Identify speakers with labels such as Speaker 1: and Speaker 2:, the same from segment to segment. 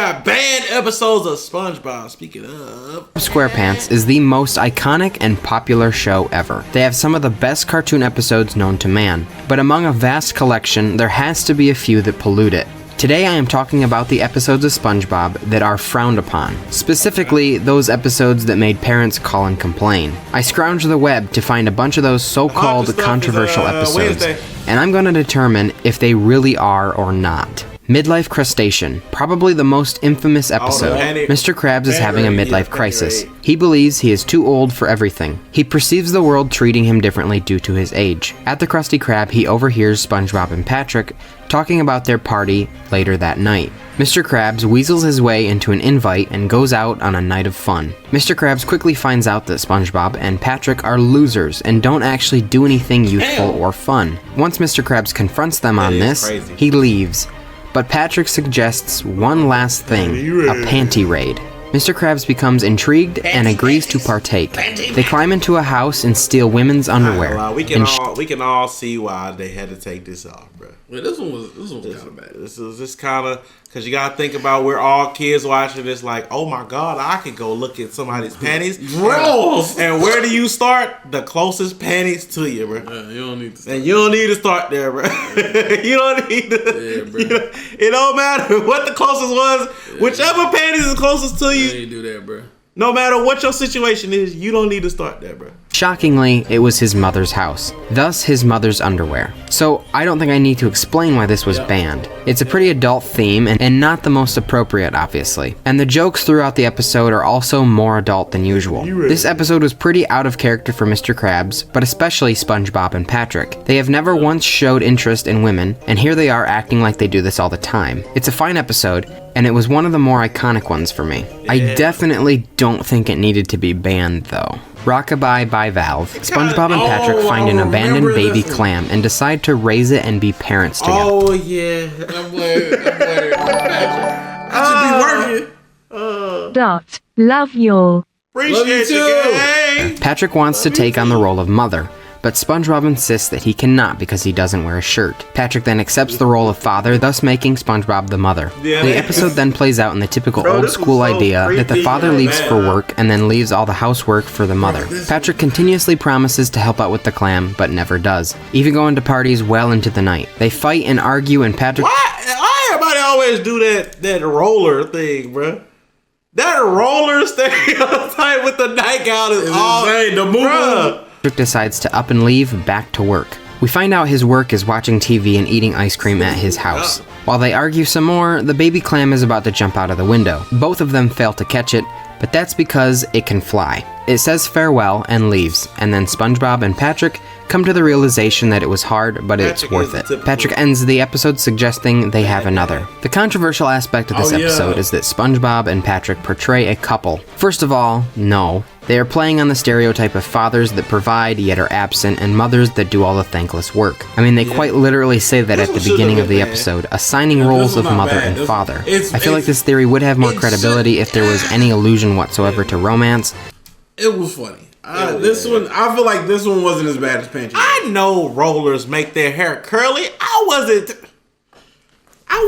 Speaker 1: Banned episodes of SpongeBob. Speaking of,
Speaker 2: SquarePants is the most iconic and popular show ever. They have some of the best cartoon episodes known to man, but among a vast collection, there has to be a few that pollute it. Today I am talking about the episodes of SpongeBob that are frowned upon, specifically those episodes that made parents call and complain. I scrounged the web to find a bunch of those so-called controversial episodes, and I'm going to determine if they really are or not. Midlife Crustation, probably the most infamous episode. Mr. Krabs is having a midlife crisis. He believes he is too old for everything. He perceives the world treating him differently due to his age. At the Krusty Krab, he overhears SpongeBob and Patrick talking about their party later that night. Mr. Krabs weasels his way into an invite and goes out on a night of fun. Mr. Krabs quickly finds out that SpongeBob and Patrick are losers and don't actually do anything youthful or fun. Once Mr. Krabs confronts them on this, he leaves. But Patrick suggests one last thing, a panty raid. Mr. Krabs becomes intrigued and agrees to partake. They climb into a house and steal women's underwear.
Speaker 1: We can all see why they had to take this off, bro.
Speaker 3: Yeah, this one was kind of bad.
Speaker 1: This is just kind of, because you got to think about, we're all kids watching this like, oh my God, I could go look at somebody's panties.
Speaker 3: Bro!
Speaker 1: And where do you start? The closest panties to you, bro.
Speaker 3: Yeah, you don't need to start.
Speaker 1: And you don't need to start there, bro. You don't need to.
Speaker 3: Yeah, bro.
Speaker 1: It don't matter what the closest was. Yeah. Whichever panties is closest to you.
Speaker 3: You ain't do that, bro.
Speaker 1: No matter what your situation is, you don't need to start there, bro.
Speaker 2: Shockingly, it was his mother's house, thus his mother's underwear. So I don't think I need to explain why this was banned. It's a pretty adult theme and not the most appropriate, obviously. And the jokes throughout the episode are also more adult than usual. This episode was pretty out of character for Mr. Krabs, but especially SpongeBob and Patrick. They have never once showed interest in women, and here they are acting like they do this all the time. It's a fine episode, and it was one of the more iconic ones for me. I definitely don't think it needed to be banned, though. Rockabye by Valve. SpongeBob and Patrick find an abandoned baby clam and decide to raise it and be parents together.
Speaker 1: Oh, yeah.
Speaker 3: I should be working.
Speaker 4: Dot. Love y'all.
Speaker 1: Appreciate you, gang.
Speaker 2: Patrick wants to take on the role of mother, but SpongeBob insists that he cannot because he doesn't wear a shirt. Patrick then accepts the role of father, thus making SpongeBob the mother. The episode then plays out in the typical old school idea that the father leaves for work and then leaves all the housework for the mother. Patrick continuously promises to help out with the clam, but never does, even going to parties well into the night. They fight and argue, and Patrick...
Speaker 1: Why everybody always do that roller thing, bro? That roller stereotype with the nightgown is all
Speaker 3: insane. The movie.
Speaker 2: Patrick decides to up and leave back to work. We find out his work is watching TV and eating ice cream at his house. While they argue some more, the baby clam is about to jump out of the window. Both of them fail to catch it, but that's because it can fly. It says farewell and leaves, and then SpongeBob and Patrick come to the realization that it was hard, but it's worth it. Patrick ends the episode suggesting they have another. The controversial aspect of this episode is that SpongeBob and Patrick portray a couple. First of all, no. They are playing on the stereotype of fathers that provide yet are absent and mothers that do all the thankless work. I mean, they quite literally say that at the beginning of the episode, assigning roles of mother and father. I feel like this theory would have more credibility if there was any allusion whatsoever to romance.
Speaker 3: It was funny. This one, I feel like this one wasn't as bad as Pantry.
Speaker 1: I know rollers make their hair curly. I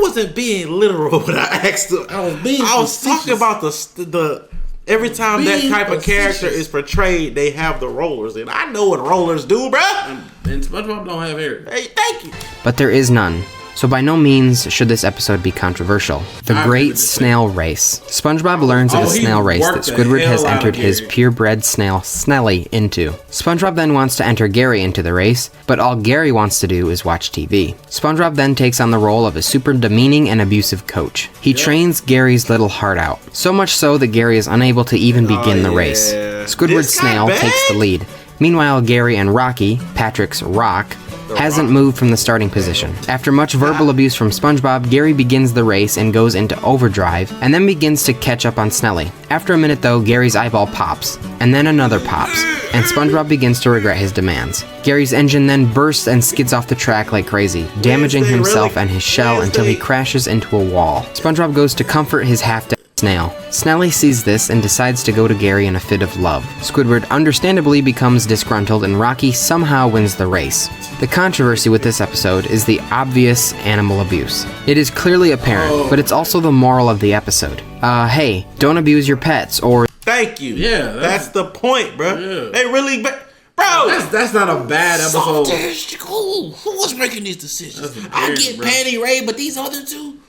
Speaker 1: wasn't being literal when I asked them. I was talking about the every time that type of character is portrayed, they have the rollers, and I know what rollers do, bruh.
Speaker 3: And SpongeBob don't have hair.
Speaker 1: Hey, thank you.
Speaker 2: But there is none. So by no means should this episode be controversial. The Great Snail Race. SpongeBob learns at a snail race that Squidward has entered his purebred snail, Snelly, into. SpongeBob then wants to enter Gary into the race, but all Gary wants to do is watch TV. SpongeBob then takes on the role of a super demeaning and abusive coach. He trains Gary's little heart out, so much so that Gary is unable to even begin the race. Squidward's Snail takes the lead. Meanwhile, Gary and Rocky, Patrick's Rock, hasn't moved from the starting position. After much verbal abuse from SpongeBob, Gary begins the race and goes into overdrive, and then begins to catch up on Snelly. After a minute though, Gary's eyeball pops, and then another pops, and SpongeBob begins to regret his demands. Gary's engine then bursts and skids off the track like crazy, damaging himself and his shell until he crashes into a wall. SpongeBob goes to comfort his half-dead... Snail. Snelly sees this and decides to go to Gary in a fit of love. Squidward understandably becomes disgruntled and Rocky somehow wins the race. The controversy with this episode is the obvious animal abuse. It is clearly apparent, but it's also the moral of the episode. Hey, don't abuse your pets or...
Speaker 1: Thank you.
Speaker 3: Yeah.
Speaker 1: That's the point, bro.
Speaker 3: Yeah.
Speaker 1: They really... Bro!
Speaker 3: That's not a bad episode.
Speaker 1: Who was making these decisions? I get Panty Ray, but these other two?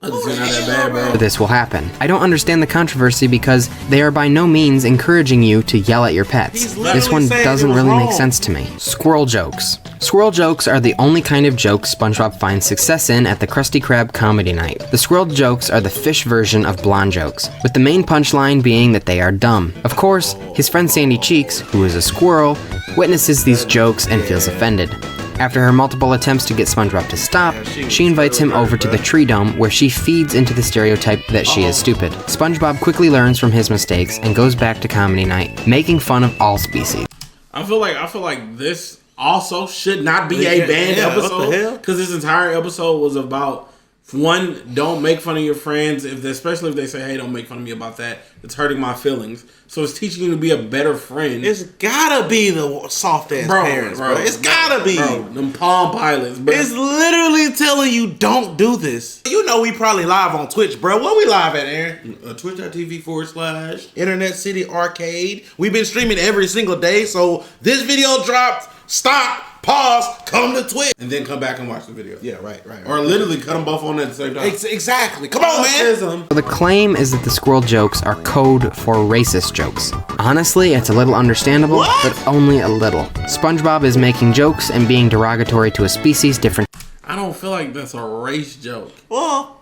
Speaker 3: That's not that bad, bro.
Speaker 2: this will happen. I don't understand the controversy because they are by no means encouraging you to yell at your pets. This one doesn't really make sense to me. Squirrel Jokes. Squirrel jokes are the only kind of jokes SpongeBob finds success in at the Krusty Krab comedy night. The squirrel jokes are the fish version of blonde jokes, with the main punchline being that they are dumb. Of course, his friend Sandy Cheeks, who is a squirrel, witnesses these jokes and feels offended. After her multiple attempts to get SpongeBob to stop, she invites him over to the tree dome where she feeds into the stereotype that she is stupid. SpongeBob quickly learns from his mistakes and goes back to comedy night, making fun of all species.
Speaker 3: I feel like this also should not be a banned episode because this entire episode was about, one, don't make fun of your friends, especially if they say, hey, don't make fun of me about that. It's hurting my feelings. So it's teaching you to be a better friend.
Speaker 1: It's gotta be the soft ass parents, bro. It's gotta be.
Speaker 3: Bro, them Palm Pilots, bro.
Speaker 1: It's literally telling you don't do this. You know we probably live on Twitch, bro. Where we live at, Aaron?
Speaker 3: Twitch.tv/
Speaker 1: Internet City Arcade. We've been streaming every single day, so this video dropped. Stop, pause, come to Twitch.
Speaker 3: And then come back and watch the video.
Speaker 1: Yeah, right.
Speaker 3: Or literally cut them both on at the same time.
Speaker 1: Exactly. Come on, man.
Speaker 2: The claim is that the squirrel jokes are code for racist jokes. Honestly, it's a little understandable, but only a little. SpongeBob is making jokes and being derogatory to a species different.
Speaker 3: I don't feel like that's a race joke.
Speaker 1: Well,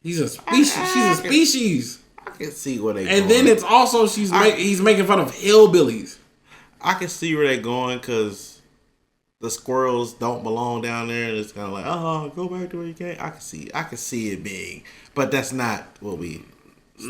Speaker 3: He's a species. She's a species.
Speaker 1: I can see where they
Speaker 3: And
Speaker 1: going.
Speaker 3: then it's also he's making fun of hillbillies.
Speaker 1: I can see where they're going because the squirrels don't belong down there, and it's kind of like, oh, go back to where you came. I can see it being, but that's not what we.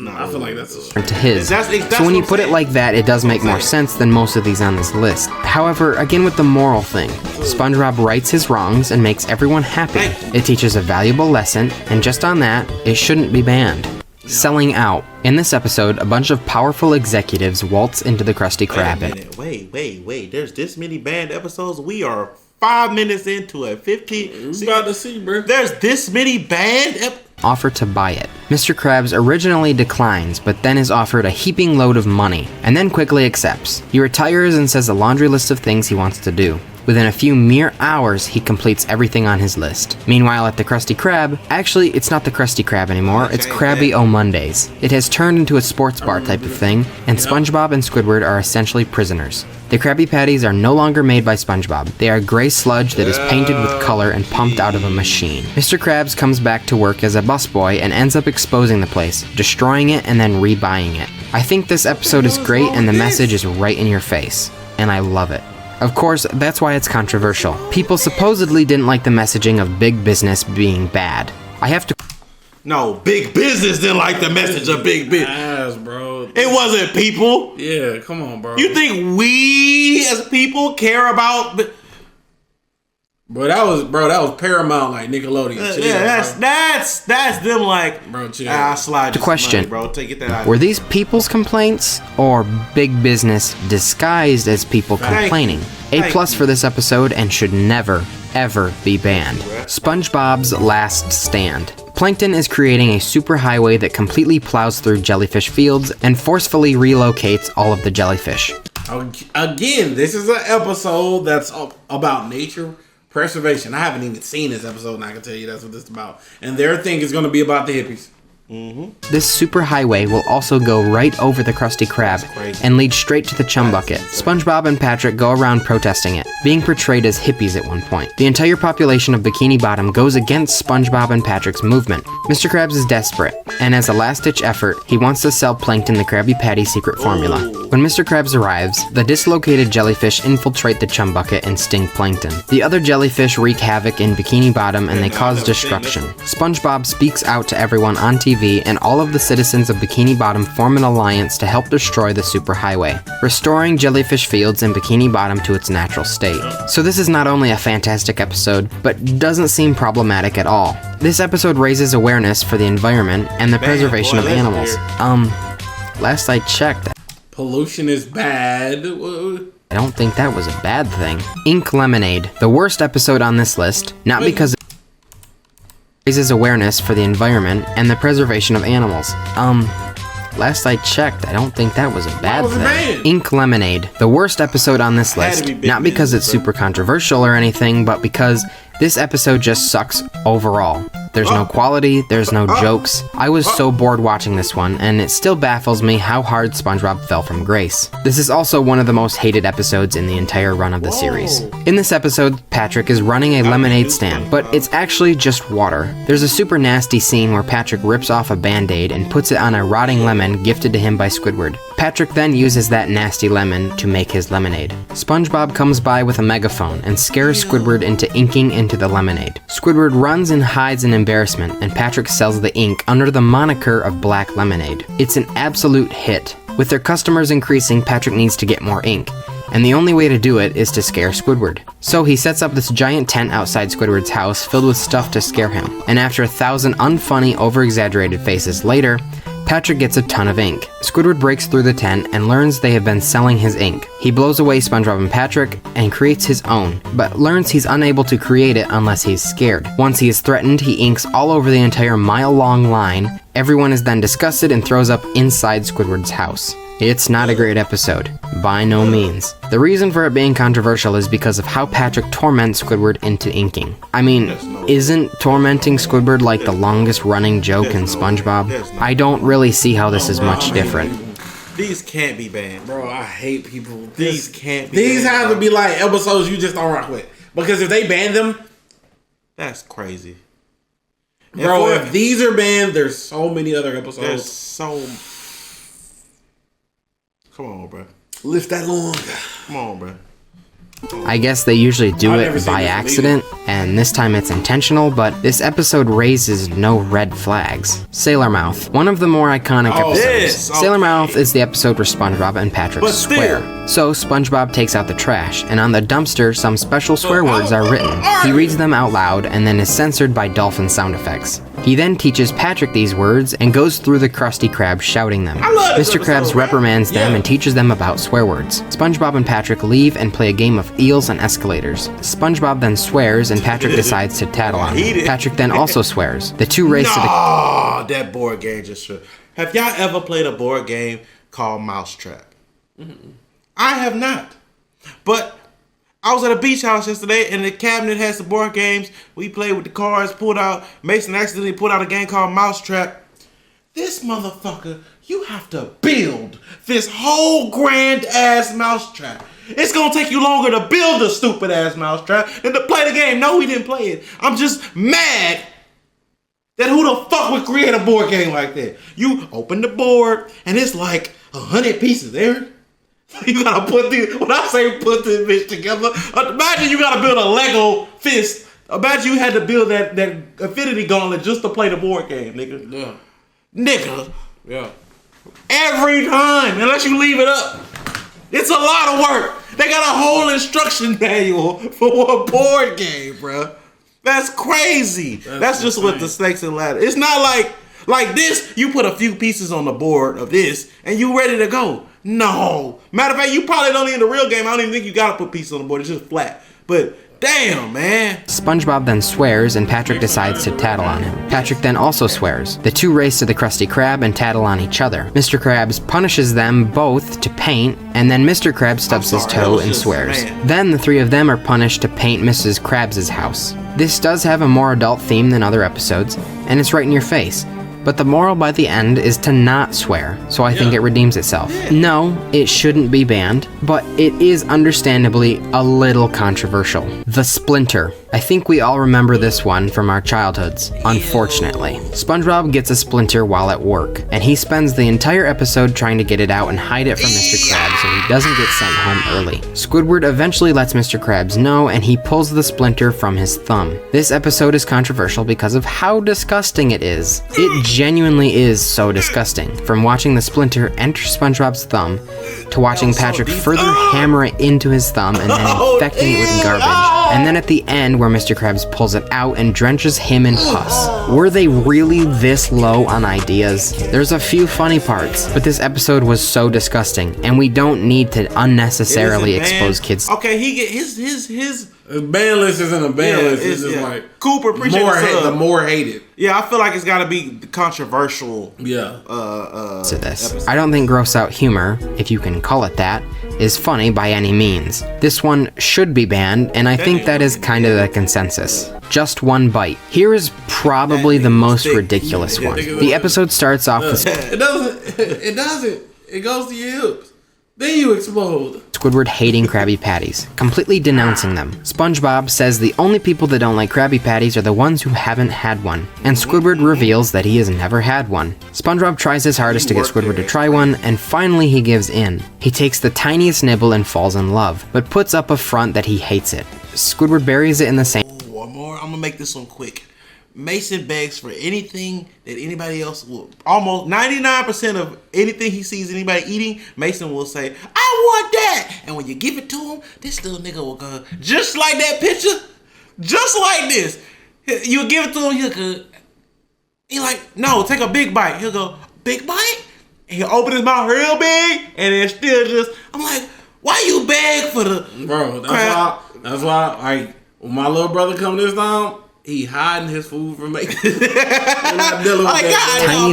Speaker 3: I feel like that's
Speaker 2: to his.
Speaker 1: That's
Speaker 2: So when you
Speaker 1: what
Speaker 2: put
Speaker 1: I'm
Speaker 2: it like that, it does make more sense than most of these on this list. However, again with the moral thing, SpongeBob rights his wrongs and makes everyone happy. It teaches a valuable lesson, and just on that, it shouldn't be banned. Selling out. In this episode, a bunch of powerful executives waltz into the Krusty Krab.
Speaker 1: Wait. There's this many banned episodes. We are 5 minutes into a 15.
Speaker 3: We about to see, bro.
Speaker 1: There's this many banned
Speaker 2: Offer to buy it. Mr. Krabs originally declines, but then is offered a heaping load of money, and then quickly accepts. He retires and says a laundry list of things he wants to do. Within a few mere hours, he completes everything on his list. Meanwhile, at the Krusty Krab, actually, it's not the Krusty Krab anymore, it's Krabby O-Mondays. It has turned into a sports bar type of thing, and SpongeBob and Squidward are essentially prisoners. The Krabby Patties are no longer made by SpongeBob. They are gray sludge that is painted with color and pumped out of a machine. Mr. Krabs comes back to work as a busboy and ends up exposing the place, destroying it and then rebuying it. I think this episode is great and the message is right in your face, and I love it. Of course, that's why it's controversial. People supposedly didn't like the messaging of big business being bad. I have to...
Speaker 1: No, big business didn't like the message of big business.
Speaker 3: Ass, bro.
Speaker 1: It wasn't people.
Speaker 3: Yeah, come on, bro.
Speaker 1: You think we as people care about...
Speaker 3: Bro, that was Paramount, like Nickelodeon. Chill,
Speaker 1: that's them like,
Speaker 3: bro, chill.
Speaker 1: I'll slide you
Speaker 2: Question.
Speaker 1: some money, bro. Get that out.
Speaker 2: Were these people's complaints or big business disguised as people complaining? A+ for this episode and should never, ever be banned. SpongeBob's Last Stand. Plankton is creating a superhighway that completely plows through jellyfish fields and forcefully relocates all of the jellyfish.
Speaker 3: Again, this is an episode that's about nature preservation. I haven't even seen this episode, and I can tell you that's what this is about. And their thing is going to be about the hippies.
Speaker 2: This superhighway will also go right over the Krusty Krab and lead straight to the chum bucket. SpongeBob and Patrick go around protesting it, being portrayed as hippies at one point. The entire population of Bikini Bottom goes against SpongeBob and Patrick's movement. Mr. Krabs is desperate, and as a last-ditch effort, he wants to sell Plankton the Krabby Patty secret formula. When Mr. Krabs arrives, the dislocated jellyfish infiltrate the chum bucket and sting Plankton. The other jellyfish wreak havoc in Bikini Bottom and they cause destruction. SpongeBob speaks out to everyone on TV TV, and all of the citizens of Bikini Bottom form an alliance to help destroy the superhighway, restoring Jellyfish Fields and Bikini Bottom to its natural state. So this is not only a fantastic episode, but doesn't seem problematic at all. This episode raises awareness for the environment and the preservation of animals. Last I checked,
Speaker 3: pollution is bad.
Speaker 2: I don't think that was a bad thing. Ink Lemonade, the worst episode on this list, not because it raises awareness for the environment and the preservation of animals. Last I checked, I don't think that was a bad thing. Ink Lemonade, the worst episode on this list, not because it's super controversial or anything, but because this episode just sucks overall. There's no quality, there's no jokes. I was so bored watching this one, and it still baffles me how hard SpongeBob fell from grace. This is also one of the most hated episodes in the entire run of the series. In this episode, Patrick is running a lemonade stand, but it's actually just water. There's a super nasty scene where Patrick rips off a Band-Aid and puts it on a rotting lemon gifted to him by Squidward. Patrick then uses that nasty lemon to make his lemonade. SpongeBob comes by with a megaphone and scares Squidward into inking into the lemonade. Squidward runs and hides in embarrassment, and Patrick sells the ink under the moniker of Black Lemonade. It's an absolute hit. With their customers increasing, Patrick needs to get more ink, and the only way to do it is to scare Squidward. So he sets up this giant tent outside Squidward's house filled with stuff to scare him, and after 1,000 unfunny, over-exaggerated faces later, Patrick gets a ton of ink. Squidward breaks through the tent and learns they have been selling his ink. He blows away SpongeBob and Patrick and creates his own, but learns he's unable to create it unless he's scared. Once he is threatened, he inks all over the entire mile-long line. Everyone is then disgusted and throws up inside Squidward's house. It's not a great episode, by no means. The reason for it being controversial is because of how Patrick torments Squidward into inking. I mean, isn't tormenting Squidward like the longest running joke in SpongeBob? I don't really see how this is much different.
Speaker 1: These can't be banned.
Speaker 3: Bro, I hate people.
Speaker 1: These can't be
Speaker 3: These
Speaker 1: banned,
Speaker 3: have to be like episodes you just don't rock with. Because if they ban them,
Speaker 1: that's crazy.
Speaker 3: Bro, if these are banned, there's so many other episodes.
Speaker 1: There's so... Come on, bro.
Speaker 3: Lift that long.
Speaker 1: Come on, bro.
Speaker 2: I guess they usually do it by accident, and this time it's intentional, but this episode raises no red flags. Sailor Mouth, one of the more iconic episodes. Sailor Mouth is the episode where SpongeBob and Patrick swear. So SpongeBob takes out the trash, and on the dumpster some special swear words are written. He reads them out loud and then is censored by dolphin sound effects. He then teaches Patrick these words and goes through the Krusty Krab shouting them. Mr. Krabs reprimands them and teaches them about swear words. SpongeBob and Patrick leave and play a game of eels and escalators. SpongeBob then swears and Patrick decides to tattle on him. Patrick then also swears. The two race to the...
Speaker 1: Oh, that board game just... Have y'all ever played a board game called Mousetrap? I have not. But I was at a beach house yesterday and the cabinet had some board games. We played with the cards, pulled out. Mason accidentally pulled out a game called Mousetrap. This motherfucker, you have to build this whole grand ass mousetrap. It's gonna take you longer to build a stupid ass mousetrap than to play the game. No, we didn't play it. I'm just mad that who the fuck would create a board game like that? You open the board and it's like 100 pieces there. You gotta put these, when I say put this bitch together, imagine you gotta build a Lego fist. Imagine you had to build that Infinity Gauntlet just to play the board game, nigga.
Speaker 3: Yeah.
Speaker 1: Nigga.
Speaker 3: Yeah.
Speaker 1: Every time, unless you leave it up. It's a lot of work. They got a whole instruction manual for a board game, bro. That's crazy. That's just what the snakes and ladders. It's not like this, you put a few pieces on the board of this and you ready to go. No. Matter of fact, you probably don't, in the real game, I don't even think you gotta put pieces on the board. It's just flat. But damn, man.
Speaker 2: SpongeBob then swears and Patrick decides to tattle on him. Patrick then also swears. The two race to the Krusty Krab and tattle on each other. Mr. Krabs punishes them both to paint, and then Mr. Krabs stubs his toe and swears. Then the three of them are punished to paint Mrs. Krabs' house. This does have a more adult theme than other episodes, and it's right in your face. But the moral by the end is to not swear, so I think it redeems itself. No, it shouldn't be banned, but it is understandably a little controversial. The Splinter. I think we all remember this one from our childhoods, unfortunately. SpongeBob gets a splinter while at work, and he spends the entire episode trying to get it out and hide it from Mr. Krabs so he doesn't get sent home early. Squidward eventually lets Mr. Krabs know, and he pulls the splinter from his thumb. This episode is controversial because of how disgusting it is. It genuinely is so disgusting. From watching the splinter enter SpongeBob's thumb, to watching Patrick further hammer it into his thumb and then infecting it with garbage. And then at the end where Mr. Krabs pulls it out and drenches him in pus. Were they really this low on ideas? There's a few funny parts, but this episode was so disgusting, and we don't need to unnecessarily expose kids.
Speaker 1: Okay, he get his
Speaker 3: ban list isn't a ban list. It's just like
Speaker 1: Cooper appreciate
Speaker 3: the more hated.
Speaker 1: Yeah, I feel like it's got to be controversial.
Speaker 3: Yeah.
Speaker 2: To this, I don't think gross out humor, if you can call it that, is funny by any means. This one should be banned, and I think that is kind of the consensus. Just one bite. Here is probably the most ridiculous one. The episode starts off with
Speaker 3: It doesn't. It goes to your hips. Then you explode.
Speaker 2: Squidward hating Krabby Patties, completely denouncing them. SpongeBob says the only people that don't like Krabby Patties are the ones who haven't had one, and Squidward reveals that he has never had one. SpongeBob tries his hardest to get Squidward to try one, and finally he gives in. He takes the tiniest nibble and falls in love, but puts up a front that he hates it. Squidward buries it in the sand.
Speaker 1: One more. I'm gonna make this one quick. Mason begs for anything that anybody else will. Almost 99% of anything he sees anybody eating, Mason will say, "I want that." And when you give it to him, this little nigga will go just like that picture, just like this. You give it to him, he'll go. He like, no, take a big bite. He'll go, big bite. And he'll open his mouth real big, and then still just. I'm like, why you beg for the
Speaker 3: bro? That's why. Like when my little brother come this time. He hiding his food from me.
Speaker 2: Tiny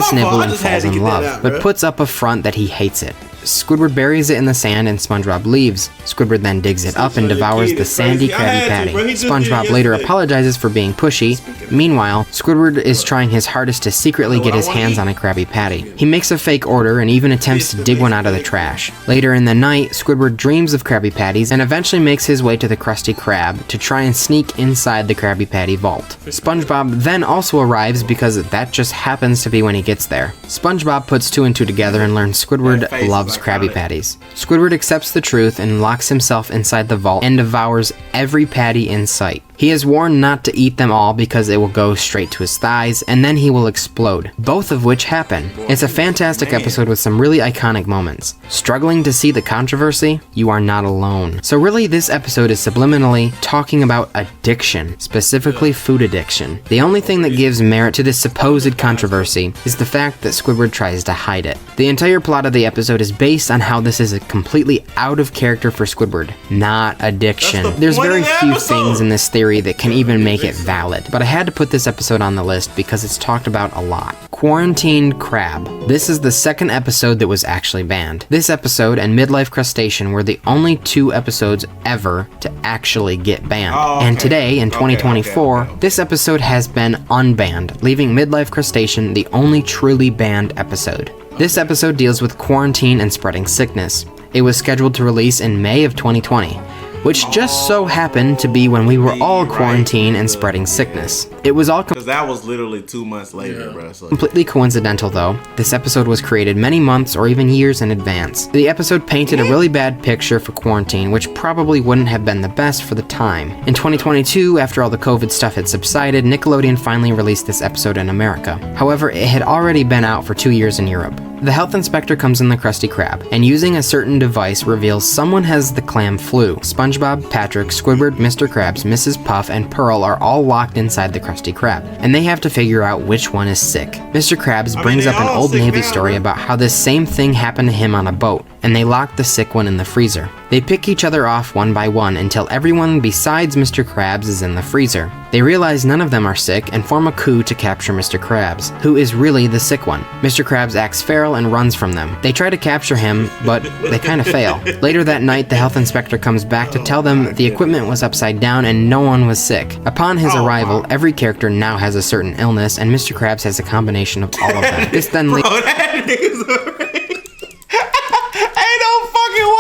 Speaker 2: Snibble and falls in love, but puts up a front that he hates it. Squidward buries it in the sand and SpongeBob leaves. Squidward then digs it up and devours the sandy Krabby Patty. SpongeBob later apologizes for being pushy. Meanwhile, Squidward is trying his hardest to secretly get his hands on a Krabby Patty. He makes a fake order and even attempts to dig one out of the trash. Later in the night, Squidward dreams of Krabby Patties and eventually makes his way to the Krusty Krab to try and sneak inside the Krabby Patty vault. SpongeBob then also arrives because that just happens to be when he gets there. SpongeBob puts two and two together and learns Squidward loves Krabby Patties. Squidward accepts the truth and locks himself inside the vault and devours every patty in sight. He is warned not to eat them all because it will go straight to his thighs and then he will explode, both of which happen. It's a fantastic episode with some really iconic moments. Struggling to see the controversy? You are not alone. So really this episode is subliminally talking about addiction, specifically food addiction. The only thing that gives merit to this supposed controversy is the fact that Squidward tries to hide it. The entire plot of the episode is based on how this is a completely out of character for Squidward, not addiction. There's very few things in this theory that can even make it valid, but I had to put this episode on the list because it's talked about a lot. Quarantined Crab. This is the second episode that was actually banned. This episode and Midlife Crustation were the only two episodes ever to actually get banned. And today, in 2024, this episode has been unbanned, leaving Midlife Crustation the only truly banned episode. This episode deals with quarantine and spreading sickness. It was scheduled to release in May of 2020. Which just so happened to be when we were all quarantined and spreading sickness. It was all
Speaker 1: because that was literally 2 months later, bro. So.
Speaker 2: Completely coincidental though. This episode was created many months or even years in advance. The episode painted a really bad picture for quarantine, which probably wouldn't have been the best for the time. In 2022, after all the COVID stuff had subsided, Nickelodeon finally released this episode in America. However, it had already been out for 2 years in Europe. The health inspector comes in the Krusty Krab, and using a certain device reveals someone has the clam flu. SpongeBob, Patrick, Squidward, Mr. Krabs, Mrs. Puff, and Pearl are all locked inside the Krusty Krab, and they have to figure out which one is sick. Mr. Krabs brings up an old Navy story about how this same thing happened to him on a boat, and they lock the sick one in the freezer. They pick each other off one by one until everyone besides Mr. Krabs is in the freezer. They realize none of them are sick and form a coup to capture Mr. Krabs, who is really the sick one. Mr. Krabs acts feral and runs from them. They try to capture him, but they kind of fail. Later that night, the health inspector comes back to tell them the equipment was upside down and no one was sick. Upon his arrival, every character now has a certain illness, and Mr. Krabs has a combination of all of them. This then leads...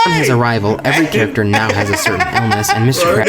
Speaker 2: On his arrival, every character now has a certain illness, and Mr. Krabs...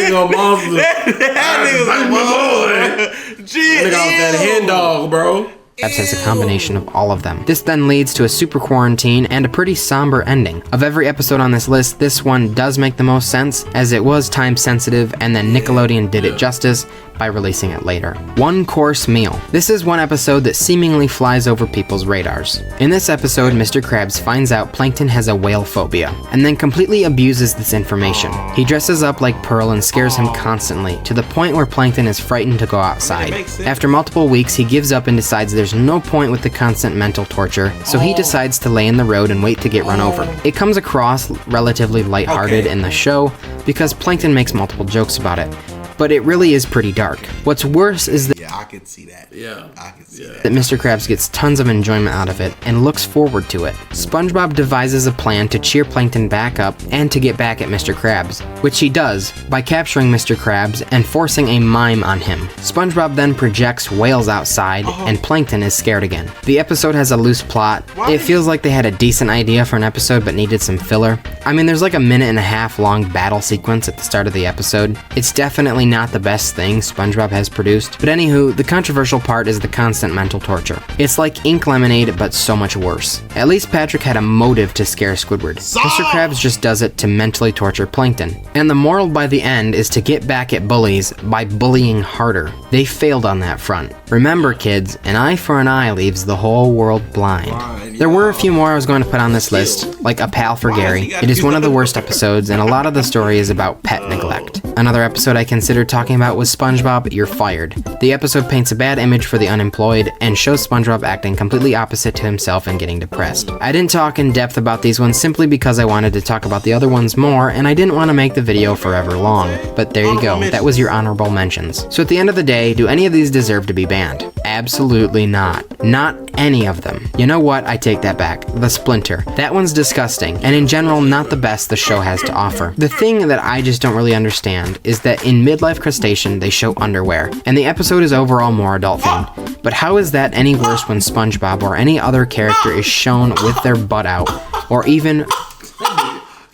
Speaker 3: that hen dog, bro.
Speaker 2: Krabs has a combination of all of them. This then leads to a super quarantine and a pretty somber ending. Of every episode on this list, this one does make the most sense, as it was time sensitive and then Nickelodeon did it justice, by releasing it later. One Course Meal. This is one episode that seemingly flies over people's radars. In this episode, Mr. Krabs finds out Plankton has a whale phobia, and then completely abuses this information. He dresses up like Pearl and scares him constantly, to the point where Plankton is frightened to go outside. After multiple weeks, he gives up and decides there's no point with the constant mental torture, so he decides to lay in the road and wait to get run over. It comes across relatively lighthearted in the show, because Plankton makes multiple jokes about it. But it really is pretty dark. What's worse is that
Speaker 1: I can see that. I can see that.
Speaker 2: That Mr. Krabs gets tons of enjoyment out of it and looks forward to it. SpongeBob devises a plan to cheer Plankton back up and to get back at Mr. Krabs, which he does by capturing Mr. Krabs and forcing a mime on him. SpongeBob then projects whales outside and Plankton is scared again. The episode has a loose plot. It feels like they had a decent idea for an episode but needed some filler. I mean, there's like a 1.5-minute long battle sequence at the start of the episode. It's definitely not the best thing SpongeBob has produced, but anywho, the controversial part is the constant mental torture. It's like Ink Lemonade, but so much worse. At least Patrick had a motive to scare Squidward. Mr. Krabs just does it to mentally torture Plankton. And the moral by the end is to get back at bullies by bullying harder. They failed on that front. Remember, kids, an eye for an eye leaves the whole world blind. There were a few more I was going to put on this list, like A Pal for Gary. It is one of the worst episodes, and a lot of the story is about pet neglect. Another episode I considered talking about was SpongeBob, You're Fired. The episode paints a bad image for the unemployed and shows SpongeBob acting completely opposite to himself and getting depressed. I didn't talk in depth about these ones simply because I wanted to talk about the other ones more and I didn't want to make the video forever long. But there you go, that was your honorable mentions. So at the end of the day, do any of these deserve to be banned? Absolutely not. Not any of them. You know what? I take that back. The Splinter. That one's disgusting, and in general, not the best the show has to offer. The thing that I just don't really understand is that in Midlife Crustation, they show underwear, and the episode is overall more adult themed. But how is that any worse when SpongeBob or any other character is shown with their butt out, or even...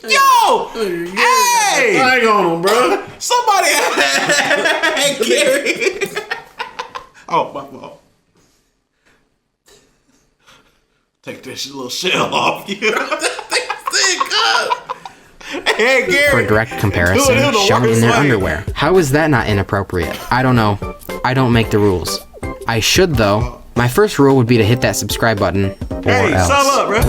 Speaker 1: Yo! Hey!
Speaker 3: Hang on, bro.
Speaker 1: Somebody... Hey, Gary! Oh, my fault. Take this little shell off you. Hey, Gary.
Speaker 2: For a direct comparison, shown in their underwear. How is that not inappropriate? I don't know. I don't make the rules. I should, though. My first rule would be to hit that subscribe button, or else.
Speaker 1: Sub up, bro.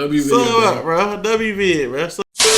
Speaker 3: WV,
Speaker 1: Sub up, bro. WV, bro.